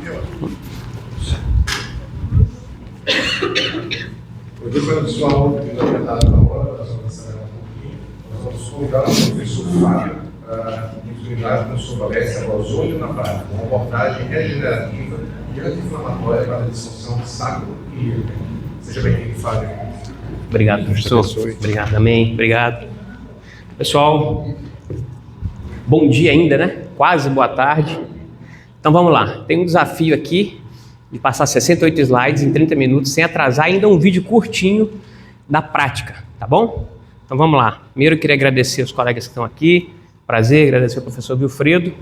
Bom dia, pessoal. Muito obrigado na hora. Nós vamos acelerar um pouquinho. Nós vamos convidar o professor Fábio para nos brindar com sua palestra Ozônio na Prática, uma abordagem regenerativa e anti-inflamatória para a disfunção sacro-ilíaca. Seja bem-vindo, Fábio. Obrigado, professor. Obrigado, amém. Obrigado. Pessoal, bom dia ainda, né? Quase boa tarde. Então vamos lá. Tem um desafio aqui de passar 68 slides em 30 minutos, sem atrasar, ainda um vídeo curtinho da prática, tá bom? Então vamos lá. Primeiro eu queria agradecer os colegas que estão aqui. Prazer, agradecer ao professor Wilfredo.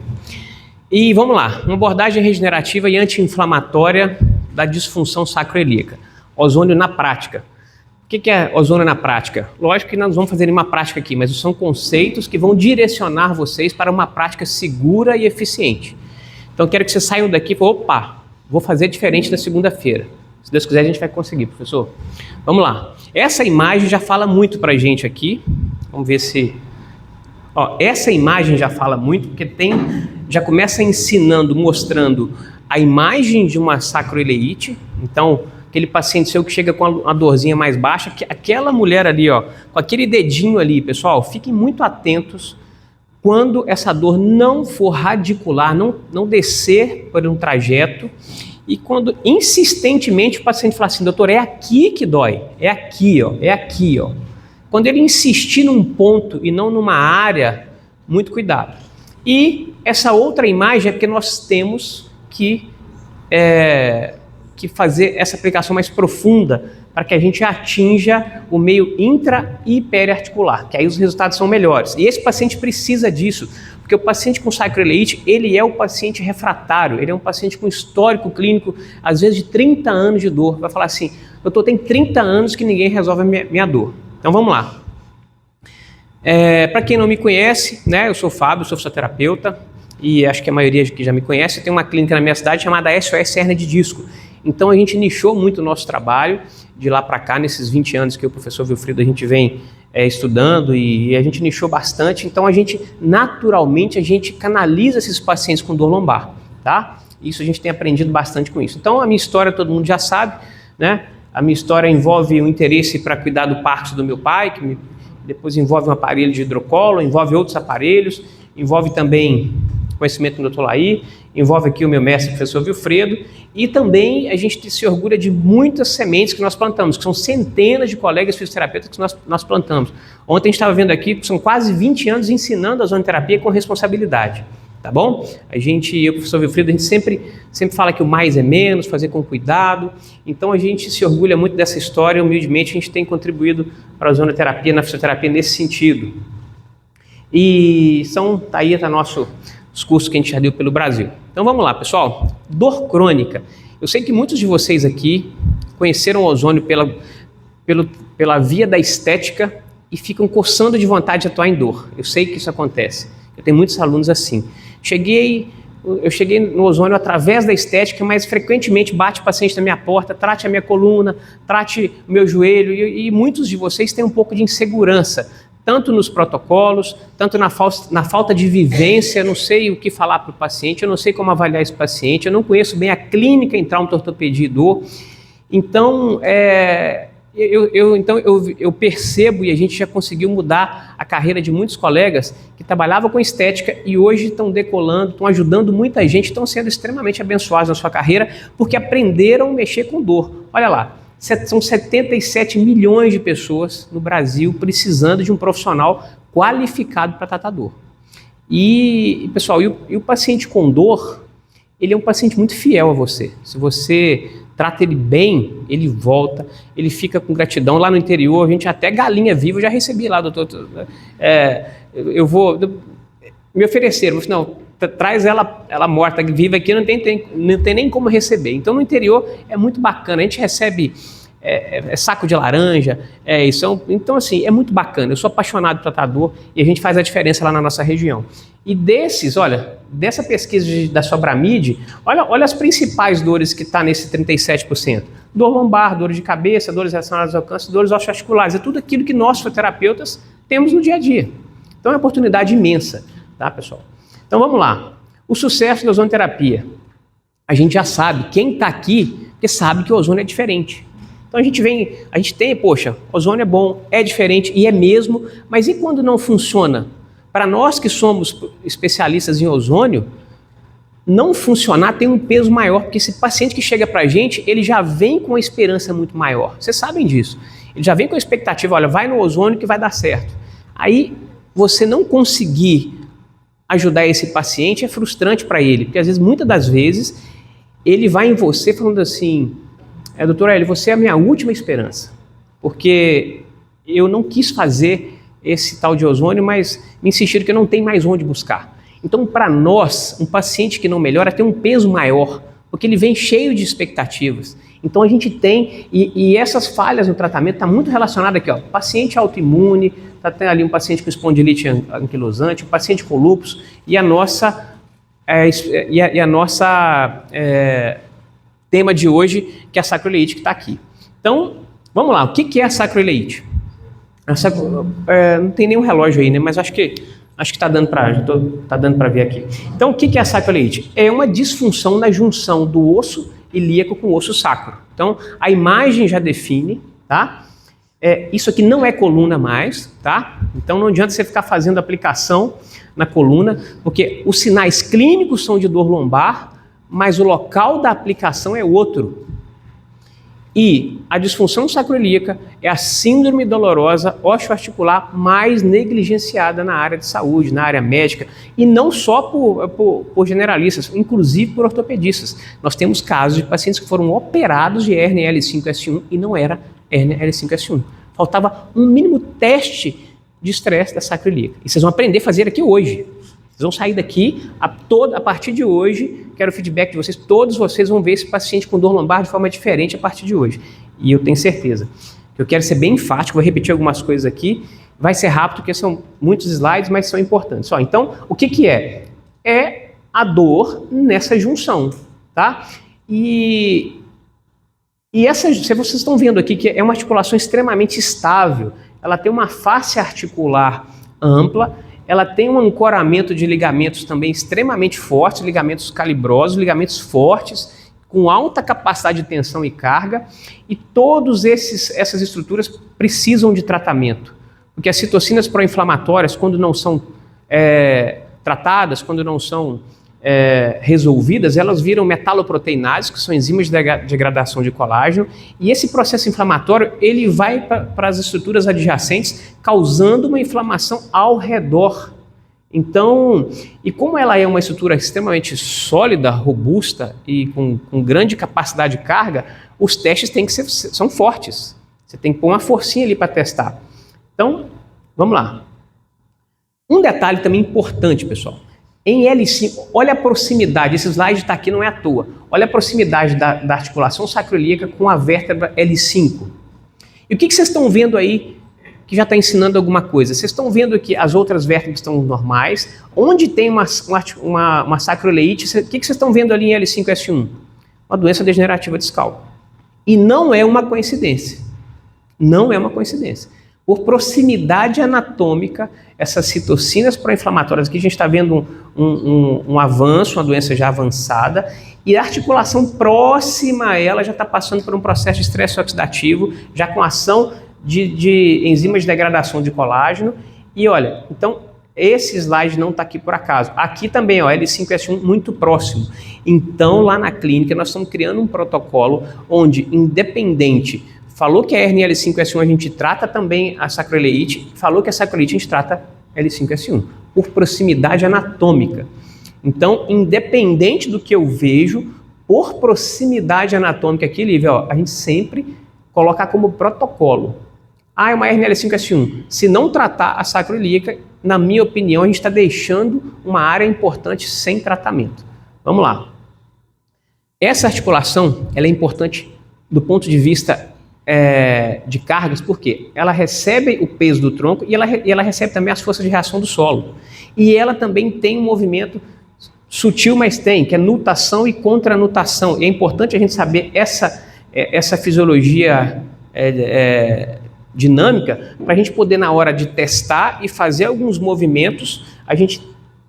E vamos lá. Uma abordagem regenerativa e anti-inflamatória da disfunção sacroiliaca. Ozônio na prática. O que é ozônio na prática? Lógico que nós vamos fazer uma prática aqui, mas são conceitos que vão direcionar vocês para uma prática segura e eficiente. Então eu quero que vocês saiam daqui e falem, opa, vou fazer diferente da segunda-feira. Se Deus quiser a gente vai conseguir, professor. Vamos lá. Essa imagem já fala muito para a gente aqui. Vamos ver se... essa imagem já fala muito, porque já começa ensinando, mostrando a imagem de uma sacroileite. Então... aquele paciente seu que chega com uma dorzinha mais baixa, aquela mulher ali, com aquele dedinho ali, pessoal, fiquem muito atentos quando essa dor não for radicular, não descer por um trajeto, e quando insistentemente o paciente fala assim, doutor, é aqui que dói, é aqui, é aqui, Quando ele insistir num ponto e não numa área, muito cuidado. E essa outra imagem é porque nós temos que fazer essa aplicação mais profunda para que a gente atinja o meio intra e periarticular, que aí os resultados são melhores. E esse paciente precisa disso, porque o paciente com sacroileite, ele é o paciente refratário, ele é um paciente com histórico clínico, às vezes de 30 anos de dor. Vai falar assim, doutor, tem 30 anos que ninguém resolve a minha dor. Então vamos lá. Para quem não me conhece, né, eu sou o Fábio, sou fisioterapeuta, e acho que a maioria que já me conhece, eu tenho uma clínica na minha cidade chamada SOS Hérnia de Disco. Então a gente nichou muito o nosso trabalho de lá para cá, nesses 20 anos que o professor Wilfredo a gente vem estudando, e a gente nichou bastante. Então a gente, naturalmente, a gente canaliza esses pacientes com dor lombar, tá? Isso a gente tem aprendido bastante com isso. Então a minha história todo mundo já sabe, né? A minha história envolve o interesse para cuidar do parto do meu pai, que depois envolve um aparelho de hidrocolo, envolve outros aparelhos, envolve também conhecimento do Dr. Laí, envolve aqui o meu mestre, o professor Wilfredo, e também a gente se orgulha de muitas sementes que nós plantamos, que são centenas de colegas fisioterapeutas que nós plantamos. Ontem a gente estava vendo aqui que são quase 20 anos ensinando a ozonoterapia com responsabilidade, tá bom? Eu e o professor Wilfredo, a gente sempre fala que o mais é menos, fazer com cuidado, então a gente se orgulha muito dessa história, humildemente a gente tem contribuído para a ozonoterapia, na fisioterapia nesse sentido. E tá os cursos que a gente já deu pelo Brasil. Então vamos lá, pessoal. Dor crônica. Eu sei que muitos de vocês aqui conheceram o ozônio pela via da estética e ficam coçando de vontade de atuar em dor. Eu sei que isso acontece. Eu tenho muitos alunos assim. Eu cheguei no ozônio através da estética, mas frequentemente bate o paciente na minha porta, trate a minha coluna, trate o meu joelho, e muitos de vocês têm um pouco de insegurança, tanto nos protocolos, tanto na falta de vivência. Eu não sei o que falar para o paciente, eu não sei como avaliar esse paciente, eu não conheço bem a clínica em traumatortopedia e dor. Então, eu percebo, e a gente já conseguiu mudar a carreira de muitos colegas que trabalhavam com estética e hoje estão decolando, estão ajudando muita gente, estão sendo extremamente abençoados na sua carreira porque aprenderam a mexer com dor. Olha lá. São 77 milhões de pessoas no Brasil precisando de um profissional qualificado para tratar dor. E pessoal, o paciente com dor, ele é um paciente muito fiel a você. Se você trata ele bem, ele volta, ele fica com gratidão. Lá no interior, a gente até galinha viva, eu já recebi lá, doutor. Eu vou me oferecer, não, traz ela morta, viva aqui, não tem nem como receber. Então no interior é muito bacana, a gente recebe saco de laranja, então assim, é muito bacana. Eu sou apaixonado por tratar dor e a gente faz a diferença lá na nossa região. E dessa pesquisa da Sobramid, olha as principais dores que está nesse 37%. Dor lombar, dores de cabeça, dores relacionadas ao câncer, dores osteoarticulares, é tudo aquilo que nós fisioterapeutas temos no dia a dia. Então é uma oportunidade imensa, tá, pessoal? Então vamos lá. O sucesso da ozonoterapia. a gente já sabe, quem está aqui, porque sabe que o ozônio é diferente. Então a gente tem, poxa, ozônio é bom, é diferente e é mesmo, mas e quando não funciona? Para nós que somos especialistas em ozônio, não funcionar tem um peso maior, porque esse paciente que chega para a gente, ele já vem com uma esperança muito maior. Vocês sabem disso. Ele já vem com a expectativa, olha, vai no ozônio que vai dar certo. Aí você não conseguir ajudar esse paciente é frustrante para ele, porque às vezes, muitas das vezes, ele vai em você falando assim, doutor Hélio, você é a minha última esperança, porque eu não quis fazer esse tal de ozônio, mas me insistiram que eu não tenho mais onde buscar. Então, para nós, um paciente que não melhora tem um peso maior, porque ele vem cheio de expectativas. Então, a gente tem, e essas falhas no tratamento estão muito relacionadas aqui, ó, paciente autoimune, está ali um paciente com espondilite anquilosante, um paciente com lúpus, e a nossa tema de hoje, que é a sacroileite, que está aqui. Então, vamos lá, o que é a sacroileite? Não tem nenhum relógio aí, né? Mas acho que está dando para ver aqui. Então, o que é a sacroileite? É uma disfunção na junção do osso ilíaco com o osso sacro. Então, a imagem já define, tá? Isso aqui não é coluna mais, tá? Então, não adianta você ficar fazendo aplicação na coluna, porque os sinais clínicos são de dor lombar, mas o local da aplicação é outro. E a disfunção sacroiliaca é a síndrome dolorosa osteoarticular mais negligenciada na área de saúde, na área médica, e não só por generalistas, inclusive por ortopedistas. Nós temos casos de pacientes que foram operados de hérnia L5-S1 e não era hérnia L5-S1. Faltava um mínimo teste de estresse da sacroiliaca. E vocês vão aprender a fazer aqui hoje. Vocês vão sair daqui, a partir de hoje, quero o feedback de vocês, todos vocês vão ver esse paciente com dor lombar de forma diferente a partir de hoje. E eu tenho certeza que eu quero ser bem enfático, vou repetir algumas coisas aqui, vai ser rápido porque são muitos slides, mas são importantes. Então, o que é? É a dor nessa junção, tá? E essa, se vocês estão vendo aqui, que é uma articulação extremamente estável, ela tem uma face articular ampla, ela tem um ancoramento de ligamentos também extremamente fortes, ligamentos calibrosos, ligamentos fortes, com alta capacidade de tensão e carga, e todas essas estruturas precisam de tratamento, porque as citocinas pró-inflamatórias, quando não são tratadas, quando não são resolvidas, elas viram metaloproteinases, que são enzimas de degradação de colágeno, e esse processo inflamatório ele vai para as estruturas adjacentes, causando uma inflamação ao redor. Então, e como ela é uma estrutura extremamente sólida, robusta e com grande capacidade de carga, os testes são fortes. Você tem que pôr uma forcinha ali para testar. Então, vamos lá. Um detalhe também importante, pessoal. Em L5, olha a proximidade, esse slide está aqui, não é à toa. Olha a proximidade da articulação sacroiliaca com a vértebra L5. E o que vocês estão vendo aí que já está ensinando alguma coisa? Vocês estão vendo que as outras vértebras estão normais. Onde tem uma sacroileite, o que vocês estão vendo ali em L5-S1? Uma doença degenerativa discal. E não é uma coincidência. Não é uma coincidência. Por proximidade anatômica, essas citocinas pró-inflamatórias, aqui a gente está vendo um avanço, uma doença já avançada, e a articulação próxima a ela já está passando por um processo de estresse oxidativo, já com ação de enzimas de degradação de colágeno. E olha, então esse slide não está aqui por acaso. Aqui também, ó, L5-S1 muito próximo. Então lá na clínica nós estamos criando um protocolo onde, independente, falou que a hernia L5-S1 a gente trata também a sacroileite, falou que a sacroileite a gente trata L5-S1, por proximidade anatômica. Então, independente do que eu vejo, por proximidade anatômica aqui, Lívia, ó, a gente sempre coloca como protocolo. É uma hernia L5-S1. Se não tratar a sacroiliaca, na minha opinião, a gente está deixando uma área importante sem tratamento. Vamos lá. Essa articulação, ela é importante do ponto de vista de cargas, porque ela recebe o peso do tronco e ela recebe também as forças de reação do solo. E ela também tem um movimento sutil, mas tem, que é nutação e contranutação. E é importante a gente saber essa fisiologia dinâmica para a gente poder, na hora de testar e fazer alguns movimentos, a gente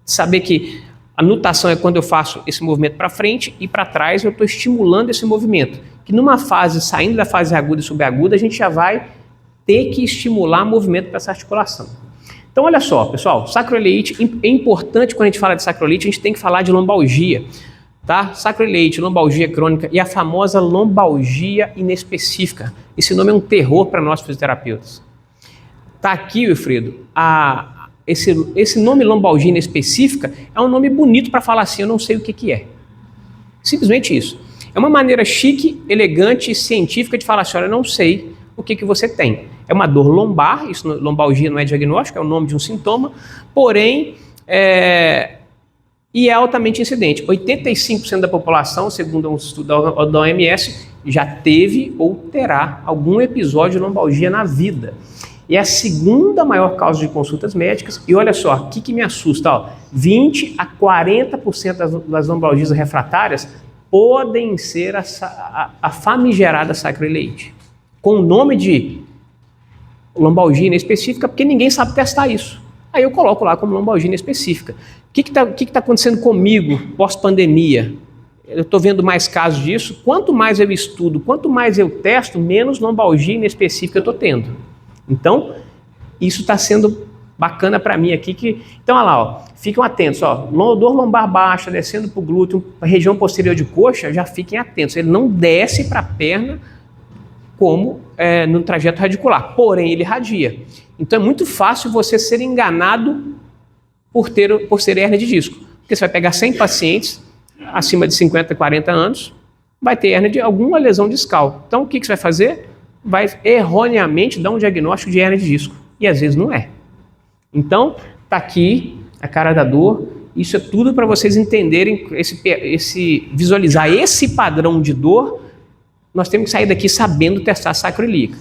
saber que A nutação é quando eu faço esse movimento para frente e para trás, eu estou estimulando esse movimento. Que numa fase, saindo da fase aguda e subaguda, a gente já vai ter que estimular movimento para essa articulação. Então, olha só, pessoal, sacroileite, é importante quando a gente fala de sacroileite, a gente tem que falar de lombalgia, tá? Sacroileite, lombalgia crônica e a famosa lombalgia inespecífica. Esse nome é um terror para nós fisioterapeutas. Tá aqui, Wilfredo, esse nome lombalgia inespecífica é um nome bonito para falar assim, eu não sei o que é. Simplesmente isso. É uma maneira chique, elegante e científica de falar assim, olha, eu não sei o que você tem. É uma dor lombar, isso lombalgia não é diagnóstico, é o nome de um sintoma, porém, e é altamente incidente. 85% da população, segundo um estudo da OMS, já teve ou terá algum episódio de lombalgia na vida. E é a segunda maior causa de consultas médicas. E olha só, o que me assusta, ó, 20 a 40% das lombalgias refratárias podem ser a famigerada sacroileite, com o nome de lombalgia inespecífica, porque ninguém sabe testar isso. Aí eu coloco lá como lombalgia inespecífica. O que tá acontecendo comigo pós-pandemia? Eu estou vendo mais casos disso. Quanto mais eu estudo, quanto mais eu testo, menos lombalgia inespecífica eu estou tendo. Então, isso está sendo bacana para mim aqui. Então, olha lá, ó, fiquem atentos. Ó, dor lombar baixa, descendo para o glúteo, a região posterior de coxa, já fiquem atentos. Ele não desce para a perna como no trajeto radicular, porém ele radia. Então é muito fácil você ser enganado por ser hérnia de disco. Porque você vai pegar 100 pacientes acima de 50, 40 anos, vai ter hérnia de alguma lesão discal. Então o que você vai fazer? Vai erroneamente dar um diagnóstico de hérnia de disco. E às vezes não é. Então, tá aqui a cara da dor. Isso é tudo para vocês entenderem, visualizar esse padrão de dor. Nós temos que sair daqui sabendo testar sacroiliaca.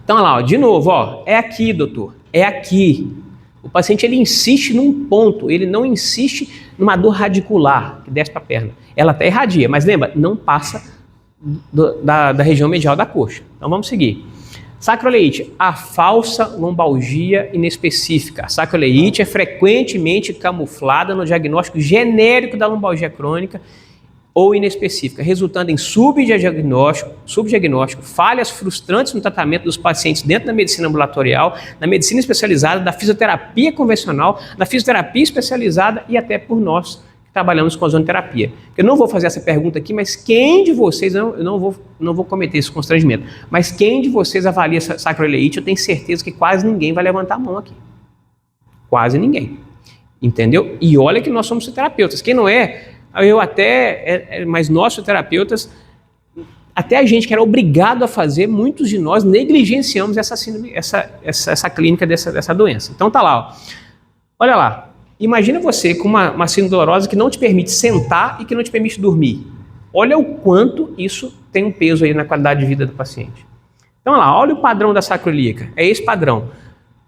Então, olha lá, ó, de novo, ó, é aqui, doutor, é aqui. O paciente ele insiste num ponto, ele não insiste numa dor radicular que desce para a perna. Ela até irradia, mas lembra, não passa da região medial da coxa. Então vamos seguir. Sacroileite, a falsa lombalgia inespecífica. A sacroileite é frequentemente camuflada no diagnóstico genérico da lombalgia crônica ou inespecífica, resultando em subdiagnóstico, falhas frustrantes no tratamento dos pacientes dentro da medicina ambulatorial, na medicina especializada, da fisioterapia convencional, da fisioterapia especializada e até por nós que trabalhamos com ozonoterapia. Eu não vou fazer essa pergunta aqui, mas quem de vocês, eu não vou cometer esse constrangimento, mas quem de vocês avalia sacroileite, eu tenho certeza que quase ninguém vai levantar a mão aqui. Quase ninguém. Entendeu? E olha que nós somos terapeutas. Quem não é, mas nós, terapeutas, até a gente que era obrigado a fazer, muitos de nós negligenciamos essa clínica dessa doença. Então tá lá, ó. Olha lá, imagina você com uma síndrome dolorosa que não te permite sentar e que não te permite dormir. Olha o quanto isso tem um peso aí na qualidade de vida do paciente. Então olha lá, olha o padrão da sacroiliaca, é esse padrão.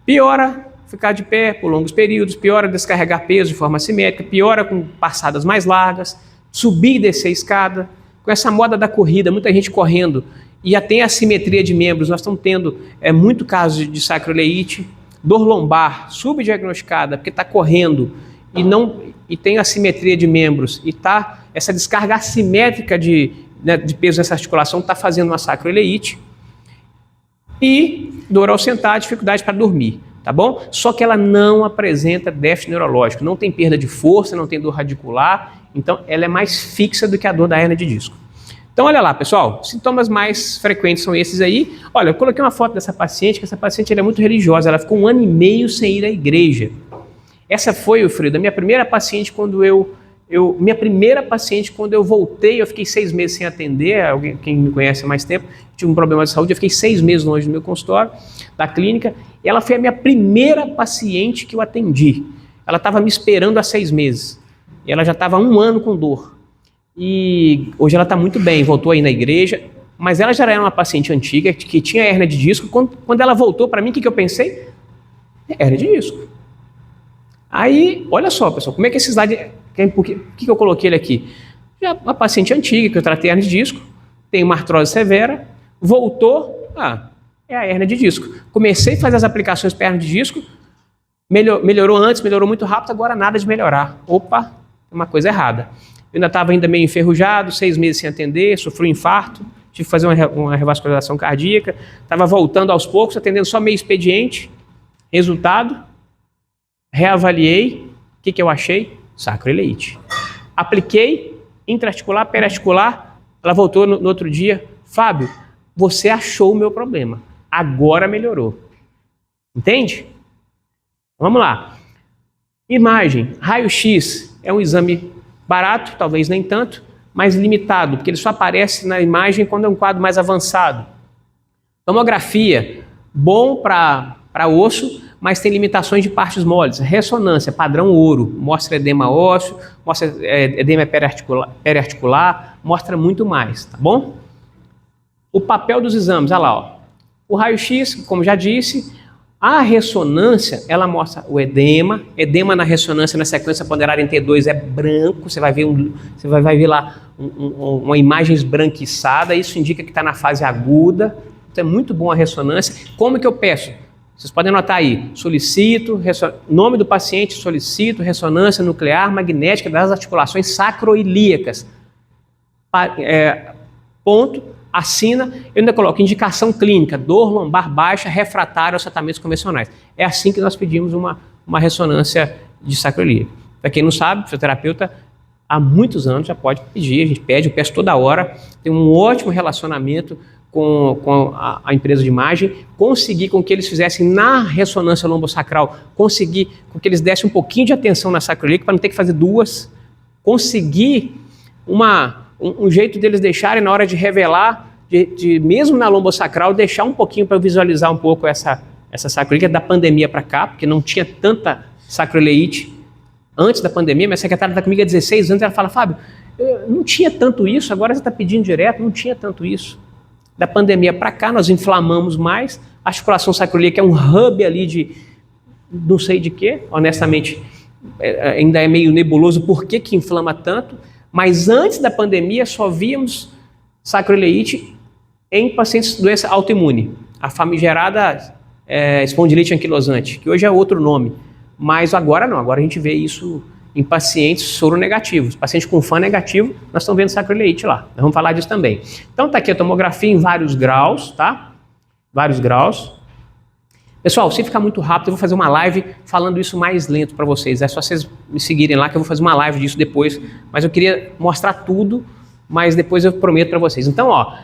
Piora ficar de pé por longos períodos, piora descarregar peso de forma assimétrica, piora com passadas mais largas, subir e descer a escada. Com essa moda da corrida, muita gente correndo e já tem assimetria de membros, nós estamos tendo muito caso de sacroileite, dor lombar subdiagnosticada, porque está correndo e tem assimetria de membros e essa descarga assimétrica de peso nessa articulação está fazendo uma sacroileite. E dor ao sentar, dificuldade para dormir. Tá bom? Só que ela não apresenta déficit neurológico, não tem perda de força, não tem dor radicular, então ela é mais fixa do que a dor da hérnia de disco. Então olha lá, pessoal, sintomas mais frequentes são esses aí. Olha, eu coloquei uma foto dessa paciente, que essa paciente ela é muito religiosa, ela ficou 1 ano e meio sem ir à igreja. Essa foi, Wilfredo, a minha primeira paciente quando eu voltei, eu fiquei 6 meses sem atender, quem me conhece há mais tempo, tive um problema de saúde, eu fiquei 6 meses longe do meu consultório, da clínica, e ela foi a minha primeira paciente que eu atendi. Ela estava me esperando há 6 meses, e ela já estava há 1 ano com dor. E hoje ela está muito bem, voltou aí na igreja, mas ela já era uma paciente antiga, que tinha hérnia de disco. Quando ela voltou para mim, o que eu pensei? Hérnia de disco. Aí, olha só, pessoal, como é que esse slide... Por que eu coloquei ele aqui? Já uma paciente antiga, que eu tratei hérnia de disco, tem uma artrose severa, voltou, é a hérnia de disco. Comecei a fazer as aplicações para hérnia de disco, Melhorou antes, melhorou muito rápido, agora nada de melhorar. Opa, tem uma coisa errada. Eu ainda estava ainda meio enferrujado, 6 meses sem atender, sofri um infarto, tive que fazer uma revascularização cardíaca, estava voltando aos poucos, atendendo só meio expediente. Resultado, reavaliei, o que eu achei? Sacroileite. Apliquei, intraarticular, periarticular, ela voltou no outro dia, Fábio, você achou o meu problema, agora melhorou. Entende? Vamos lá. Imagem, raio-x é um exame barato, talvez nem tanto, mas limitado, porque ele só aparece na imagem quando é um quadro mais avançado. Tomografia, bom para osso, mas tem limitações de partes moles. Ressonância, padrão ouro, mostra edema ósseo, mostra edema periarticular, mostra muito mais, tá bom? O papel dos exames, olha lá, ó. O raio-x, como já disse, a ressonância, ela mostra o edema na ressonância na sequência ponderada em T2 é branco, você vai ver lá uma imagem esbranquiçada, isso indica que está na fase aguda, então é muito bom a ressonância. Como que eu peço? Vocês podem anotar aí, solicito, nome do paciente, solicito ressonância nuclear magnética das articulações sacroilíacas. Ponto, assina, eu ainda coloco indicação clínica, dor lombar baixa, refratária aos tratamentos convencionais. É assim que nós pedimos uma ressonância de sacroilíaca. Para quem não sabe, fisioterapeuta há muitos anos já pode pedir, a gente pede, eu peço toda hora, tem um ótimo relacionamento com a empresa de imagem, conseguir com que eles fizessem na ressonância lombosacral, conseguir com que eles dessem um pouquinho de atenção na sacroiliaca para não ter que fazer duas, conseguir um jeito deles deixarem na hora de revelar, mesmo na lombosacral, deixar um pouquinho para visualizar um pouco essa sacroiliaca da pandemia para cá, porque não tinha tanta sacroileite antes da pandemia. Minha secretária está comigo há 16 anos, ela fala, Fábio, não tinha tanto isso, agora você está pedindo direto, não tinha tanto isso. Da pandemia para cá, nós inflamamos mais, a articulação sacroiliaca é um hub ali de não sei de quê, honestamente, ainda é meio nebuloso por que inflama tanto, mas antes da pandemia só víamos sacroileite em pacientes de doença autoimune, a famigerada espondilite anquilosante, que hoje é outro nome, mas agora não, agora a gente vê isso em pacientes soronegativos, paciente com FAN negativo, nós estamos vendo sacroileite lá, nós vamos falar disso também. Então tá aqui a tomografia em vários graus, tá? Vários graus. Pessoal, se ficar muito rápido, eu vou fazer uma live falando isso mais lento para vocês, é só vocês me seguirem lá que eu vou fazer uma live disso depois, mas eu queria mostrar tudo, mas depois eu prometo para vocês. Então, ó,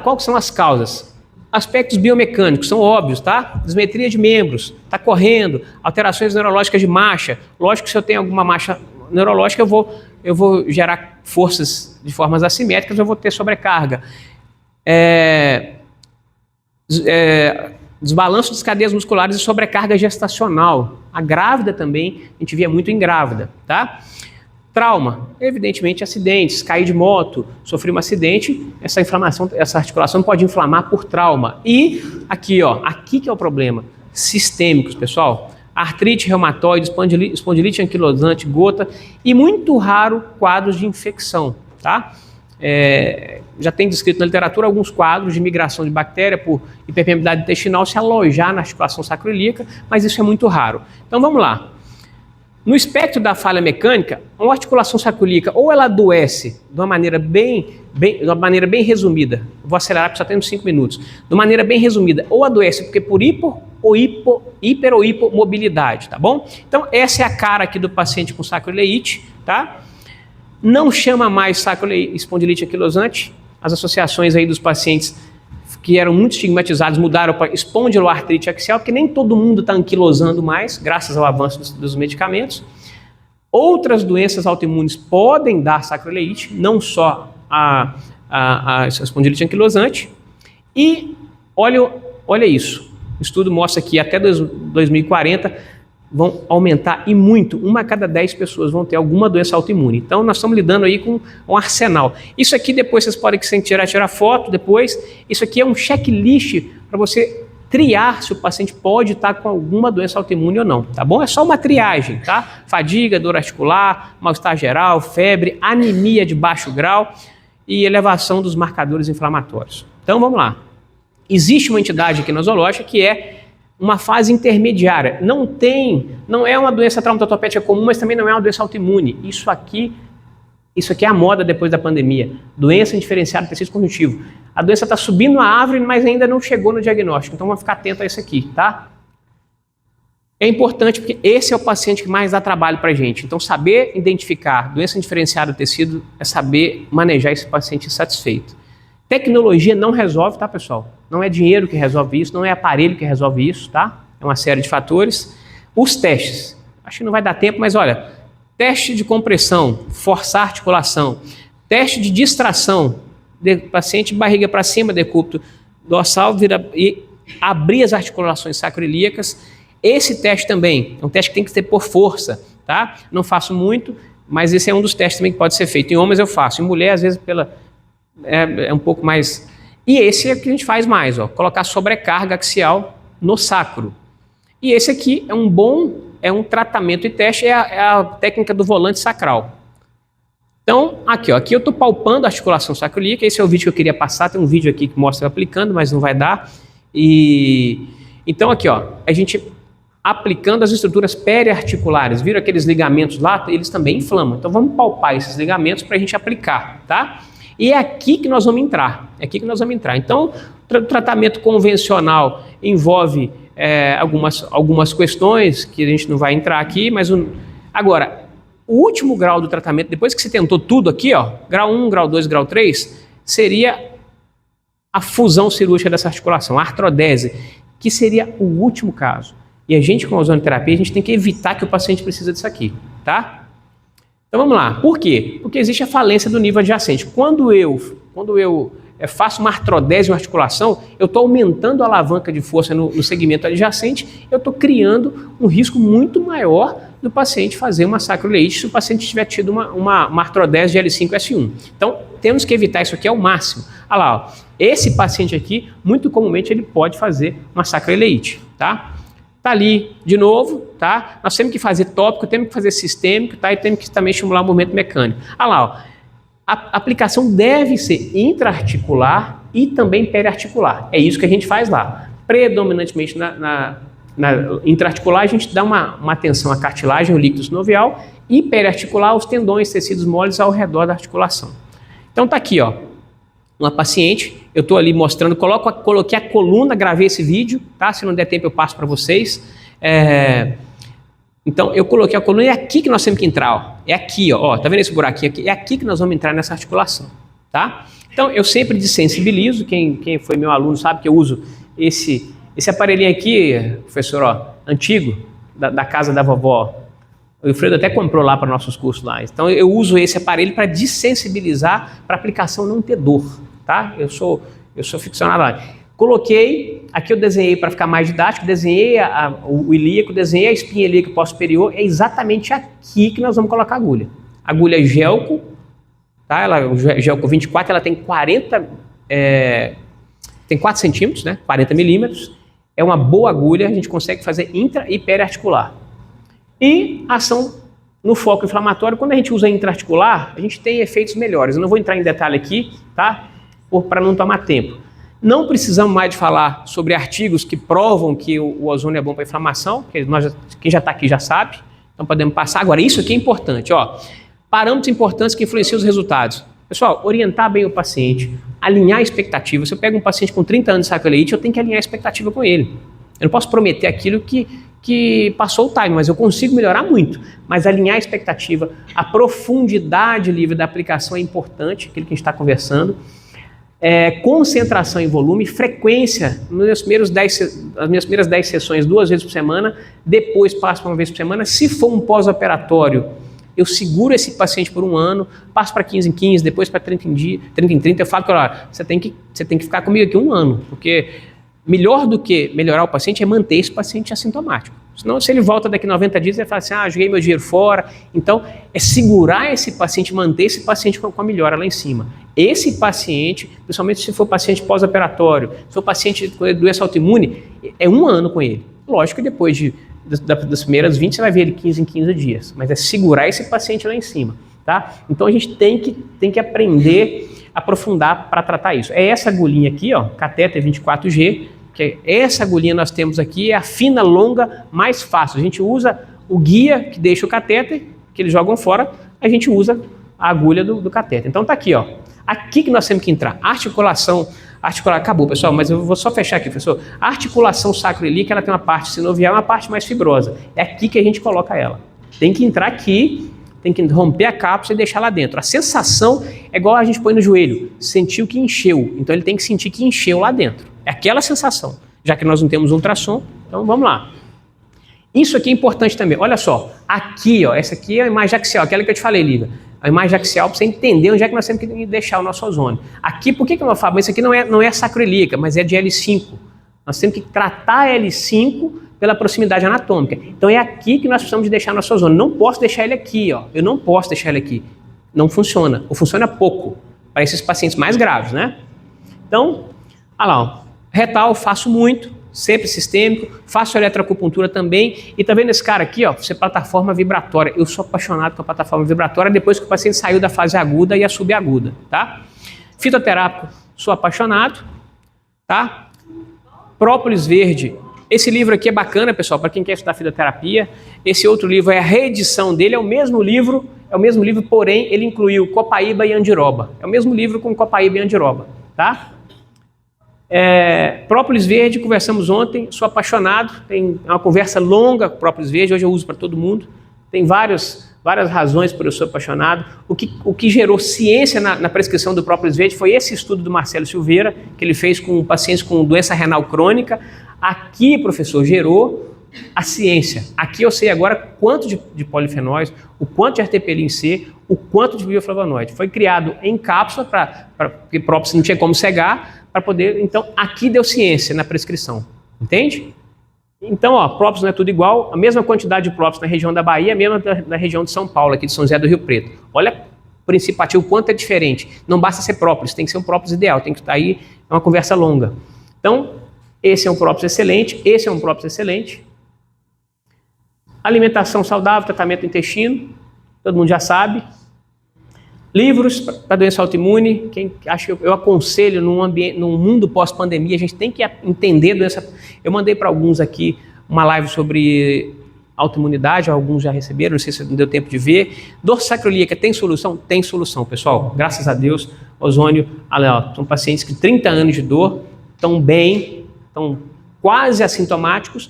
quais são as causas? Aspectos biomecânicos, são óbvios, tá? Dismetria de membros, tá correndo, alterações neurológicas de marcha. Lógico que se eu tenho alguma marcha neurológica, eu vou gerar forças de formas assimétricas, eu vou ter sobrecarga. Desbalanço das cadeias musculares e sobrecarga gestacional. A grávida também, a gente via muito em grávida, tá? Trauma, evidentemente acidentes, cair de moto, sofrer um acidente, essa inflamação, essa articulação pode inflamar por trauma. E aqui, ó, aqui que é o problema, sistêmicos, pessoal. Artrite reumatoide, espondilite anquilosante, gota e muito raro quadros de infecção, tá? Já tem descrito na literatura alguns quadros de migração de bactéria por hiperpermeabilidade intestinal se alojar na articulação sacroiliaca, mas isso é muito raro. Então vamos lá. No espectro da falha mecânica, uma articulação sacroiliaca ou ela adoece de uma maneira bem resumida, vou acelerar porque só temos 5 minutos, de uma maneira bem resumida, ou adoece porque por hiper ou hipomobilidade, tá bom? Então essa é a cara aqui do paciente com sacroileite, tá? Não chama mais espondilite anquilosante, as associações aí dos pacientes que eram muito estigmatizados mudaram para espondiloartrite axial, porque nem todo mundo está anquilosando mais, graças ao avanço dos medicamentos. Outras doenças autoimunes podem dar sacroileite, não só a espondilite anquilosante. E olha isso, o estudo mostra que até 2040 vão aumentar e muito, 1 a cada 10 pessoas vão ter alguma doença autoimune. Então nós estamos lidando aí com um arsenal. Isso aqui depois vocês podem tirar foto depois, isso aqui é um checklist para você triar se o paciente pode estar com alguma doença autoimune ou não, tá bom? É só uma triagem, tá? Fadiga, dor articular, mal-estar geral, febre, anemia de baixo grau e elevação dos marcadores inflamatórios. Então vamos lá. Existe uma entidade aqui nosológica que é uma fase intermediária. Não é uma doença traumatopética comum, mas também não é uma doença autoimune. Isso aqui é a moda depois da pandemia. Doença indiferenciada do tecido conjuntivo. A doença está subindo a árvore, mas ainda não chegou no diagnóstico. Então vamos ficar atento a isso aqui, tá? É importante porque esse é o paciente que mais dá trabalho para a gente. Então saber identificar doença indiferenciada do tecido é saber manejar esse paciente insatisfeito. Tecnologia não resolve, tá, pessoal? Não é dinheiro que resolve isso, não é aparelho que resolve isso, tá? É uma série de fatores. Os testes. Acho que não vai dar tempo, mas olha, teste de compressão, forçar a articulação, teste de distração, paciente barriga para cima, decúbito dorsal, e abrir as articulações sacroiliacas. Esse teste também é um teste que tem que ter por força, tá? Não faço muito, mas esse é um dos testes também que pode ser feito. Em homens eu faço, em mulher às vezes é um pouco mais... E esse é o que a gente faz mais, ó, colocar sobrecarga axial no sacro. E esse aqui é um tratamento e teste, é a técnica do volante sacral. Então, aqui eu estou palpando a articulação sacroiliaca, esse é o vídeo que eu queria passar, tem um vídeo aqui que mostra eu aplicando, mas não vai dar. Então aqui, ó, a gente aplicando as estruturas periarticulares, viram aqueles ligamentos lá? Eles também inflamam, então vamos palpar esses ligamentos para a gente aplicar, tá? E é aqui que nós vamos entrar, Então, o tratamento convencional envolve algumas questões que a gente não vai entrar aqui, mas agora, o último grau do tratamento, depois que você tentou tudo aqui, ó, grau 1, grau 2, grau 3, seria a fusão cirúrgica dessa articulação, a artrodese, que seria o último caso. E a gente, com a ozonoterapia, a gente tem que evitar que o paciente precise disso aqui, tá? Então vamos lá. Por quê? Porque existe a falência do nível adjacente. Quando eu faço uma artrodese, uma articulação, eu estou aumentando a alavanca de força no segmento adjacente, eu estou criando um risco muito maior do paciente fazer uma sacroileite se o paciente tiver tido uma artrodese de L5-S1. Então, temos que evitar isso aqui ao máximo. Olha lá, ó, esse paciente aqui, muito comumente, ele pode fazer uma sacroileite, tá? Tá ali de novo, tá? Nós temos que fazer tópico, temos que fazer sistêmico, tá? E temos que também estimular o movimento mecânico. Olha lá, ó, a aplicação deve ser intraarticular e também periarticular. É isso que a gente faz lá. Predominantemente na intraarticular, a gente dá uma atenção à cartilagem, o líquido sinovial, e periarticular, os tendões, tecidos moles ao redor da articulação. Então tá aqui, ó, uma paciente, eu estou ali mostrando, coloquei a coluna, gravei esse vídeo, tá? Se não der tempo eu passo para vocês. Então eu coloquei a coluna e é aqui que nós temos que entrar, ó. É aqui, ó, tá vendo esse buraquinho aqui? É aqui que nós vamos entrar nessa articulação, tá? Então eu sempre desensibilizo, quem foi meu aluno sabe que eu uso esse aparelhinho aqui, professor, ó, antigo, da casa da vovó. O Wilfredo até comprou lá para nossos cursos lá. Então eu uso esse aparelho para desensibilizar, para a aplicação não ter dor, tá? Eu sou ficcionado lá. Coloquei, aqui eu desenhei para ficar mais didático, desenhei o ilíaco, desenhei a espinha ilíaca posterior, é exatamente aqui que nós vamos colocar a agulha. Agulha Gelco, tá? Gelco 24, ela tem 4 centímetros, né? 40 milímetros. É uma boa agulha, a gente consegue fazer intra e periarticular. E ação no foco inflamatório, quando a gente usa intraarticular, a gente tem efeitos melhores. Eu não vou entrar em detalhe aqui, tá? Para não tomar tempo. Não precisamos mais de falar sobre artigos que provam que o ozônio é bom para inflamação, porque quem já está aqui já sabe, então podemos passar. Agora, isso aqui é importante, ó. Parâmetros importantes que influenciam os resultados. Pessoal, orientar bem o paciente, alinhar a expectativa. Se eu pego um paciente com 30 anos de sacroileite, eu tenho que alinhar a expectativa com ele. Eu não posso prometer aquilo que passou o time, mas eu consigo melhorar muito. Mas alinhar a expectativa, a profundidade livre da aplicação é importante, aquilo que a gente está conversando. Concentração em volume, frequência, nas minhas primeiras 10 sessões, 2 vezes por semana, depois passo para 1 vez por semana. Se for um pós-operatório, eu seguro esse paciente por 1 ano, passo para 15 em 15, depois para 30 em 30, eu falo que olha, você tem que ficar comigo aqui 1 ano, porque melhor do que melhorar o paciente é manter esse paciente assintomático. Senão, se ele volta daqui 90 dias, ele fala assim, joguei meu dinheiro fora. Então, é segurar esse paciente, manter esse paciente com a melhora lá em cima. Esse paciente, principalmente se for paciente pós-operatório, se for paciente com doença autoimune, é 1 ano com ele. Lógico que depois das primeiras 20, você vai ver ele 15 em 15 dias. Mas é segurar esse paciente lá em cima, tá? Então, a gente tem que aprender, aprofundar para tratar isso. É essa agulhinha aqui, ó, catéter 24G, que essa agulhinha nós temos aqui é a fina, longa, mais fácil. A gente usa o guia que deixa o catéter, que eles jogam fora, a gente usa a agulha do catéter. Então tá aqui, ó. Aqui que nós temos que entrar. Articulação, acabou, pessoal, mas eu vou só fechar aqui, professor. A articulação sacroiliaca, ela tem uma parte sinovial e uma parte mais fibrosa. É aqui que a gente coloca ela. Tem que entrar aqui, tem que romper a cápsula e deixar lá dentro. A sensação é igual a gente põe no joelho, sentiu que encheu. Então ele tem que sentir que encheu lá dentro. É aquela sensação. Já que nós não temos ultrassom, então vamos lá. Isso aqui é importante também. Olha só, aqui, ó, essa aqui é a imagem axial, aquela que eu te falei, Lívia. A imagem axial para você entender onde é que nós temos que deixar o nosso ozônio. Aqui, por que eu falo? Isso aqui não é sacroiliaca, mas é de L5. Nós temos que tratar a L5 pela proximidade anatômica. Então é aqui que nós precisamos de deixar nosso ozônio. Não posso deixar ele aqui, ó. Eu não posso deixar ele aqui. Não funciona. Ou funciona pouco para esses pacientes mais graves, né? Então, olha lá, ó. Retal, faço muito, sempre sistêmico, faço eletroacupuntura também. E tá vendo esse cara aqui, ó, você plataforma vibratória. Eu sou apaixonado com a plataforma vibratória depois que o paciente saiu da fase aguda e a subaguda, tá? Fitoterápico, sou apaixonado, tá? Própolis verde. Esse livro aqui é bacana, pessoal, para quem quer estudar fitoterapia. Esse outro livro é a reedição dele, é o mesmo livro, porém ele incluiu copaíba e andiroba. É o mesmo livro com copaíba e andiroba, tá? Própolis verde, conversamos ontem, sou apaixonado, tem uma conversa longa com própolis verde, hoje eu uso para todo mundo, tem várias razões por eu ser apaixonado. O que gerou ciência na prescrição do própolis verde foi esse estudo do Marcelo Silveira, que ele fez com pacientes com doença renal crônica. Aqui, professor, gerou a ciência. Aqui eu sei agora quanto de polifenóis, o quanto de artepelin C, o quanto de bioflavonoide. Foi criado em cápsula, porque própolis não tinha como cegar, para poder... Então, aqui deu ciência na prescrição. Entende? Então, ó, própolis não é tudo igual. A mesma quantidade de própolis na região da Bahia, a mesma na região de São Paulo, aqui de São José do Rio Preto. Olha o princípio ativo, o quanto é diferente. Não basta ser própolis, tem que ser um própolis ideal, tem que estar aí, é uma conversa longa. Então, esse é um própolis excelente, esse é um própolis excelente. Alimentação saudável, tratamento do intestino, todo mundo já sabe. Livros para doença autoimune, quem acha que eu aconselho num mundo pós-pandemia, a gente tem que entender doença. Eu mandei para alguns aqui uma live sobre autoimunidade, alguns já receberam, não sei se não deu tempo de ver. Dor sacroiliaca tem solução? Tem solução, pessoal. Graças a Deus, ozônio, olha, ó, são pacientes que 30 anos de dor, estão bem, estão quase assintomáticos.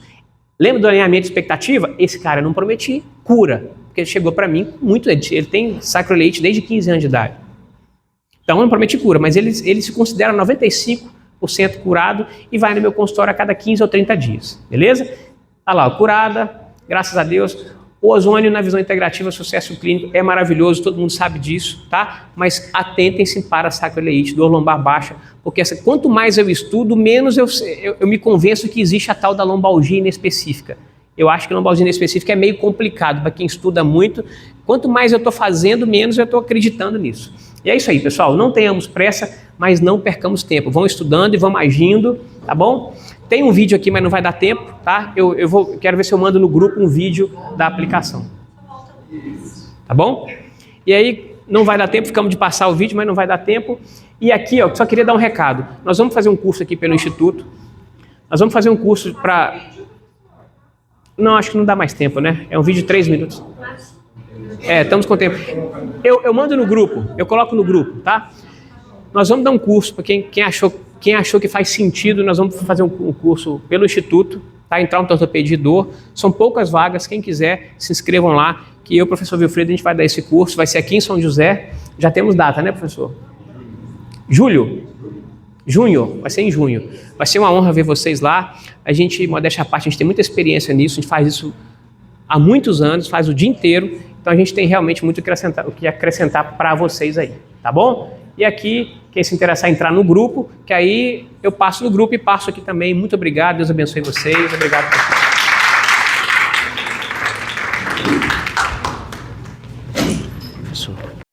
Lembra do alinhamento de expectativa? Esse cara eu não prometi cura. Porque ele chegou para mim muito, ele tem sacroiliite desde 15 anos de idade. Então eu não prometi cura, mas ele se considera 95% curado e vai no meu consultório a cada 15 ou 30 dias, beleza? Tá lá, curada, graças a Deus. O ozônio na visão integrativa, sucesso clínico, é maravilhoso, todo mundo sabe disso, tá? Mas atentem-se para a sacroiliite, dor lombar baixa, porque quanto mais eu estudo, menos eu me convenço que existe a tal da lombalgia inespecífica. Eu acho que a lombalgia específica é meio complicado para quem estuda muito. Quanto mais eu estou fazendo, menos eu estou acreditando nisso. E é isso aí, pessoal. Não tenhamos pressa, mas não percamos tempo. Vão estudando e vamos agindo, tá bom? Tem um vídeo aqui, mas não vai dar tempo, tá? Quero ver se eu mando no grupo um vídeo da aplicação. Tá bom? E aí, não vai dar tempo, ficamos de passar o vídeo, mas não vai dar tempo. E aqui, ó, só queria dar um recado. Nós vamos fazer um curso aqui pelo Instituto. Nós vamos fazer um curso para... Não, acho que não dá mais tempo, né? É um vídeo de 3 minutos. Estamos com tempo. Eu mando no grupo, eu coloco no grupo, tá? Nós vamos dar um curso para quem achou que faz sentido, nós vamos fazer um curso pelo Instituto, tá? Entrar no ortopedia de dor. São poucas vagas, quem quiser, se inscrevam lá, que eu, professor Wilfredo, a gente vai dar esse curso, vai ser aqui em São José. Já temos data, né, professor? Junho, vai ser em junho. Vai ser uma honra ver vocês lá. A gente, modéstia à parte, a gente tem muita experiência nisso, a gente faz isso há muitos anos, faz o dia inteiro, então a gente tem realmente muito o que acrescentar para vocês aí, tá bom? E aqui, quem se interessar em entrar no grupo, que aí eu passo no grupo e passo aqui também. Muito obrigado, Deus abençoe vocês, obrigado por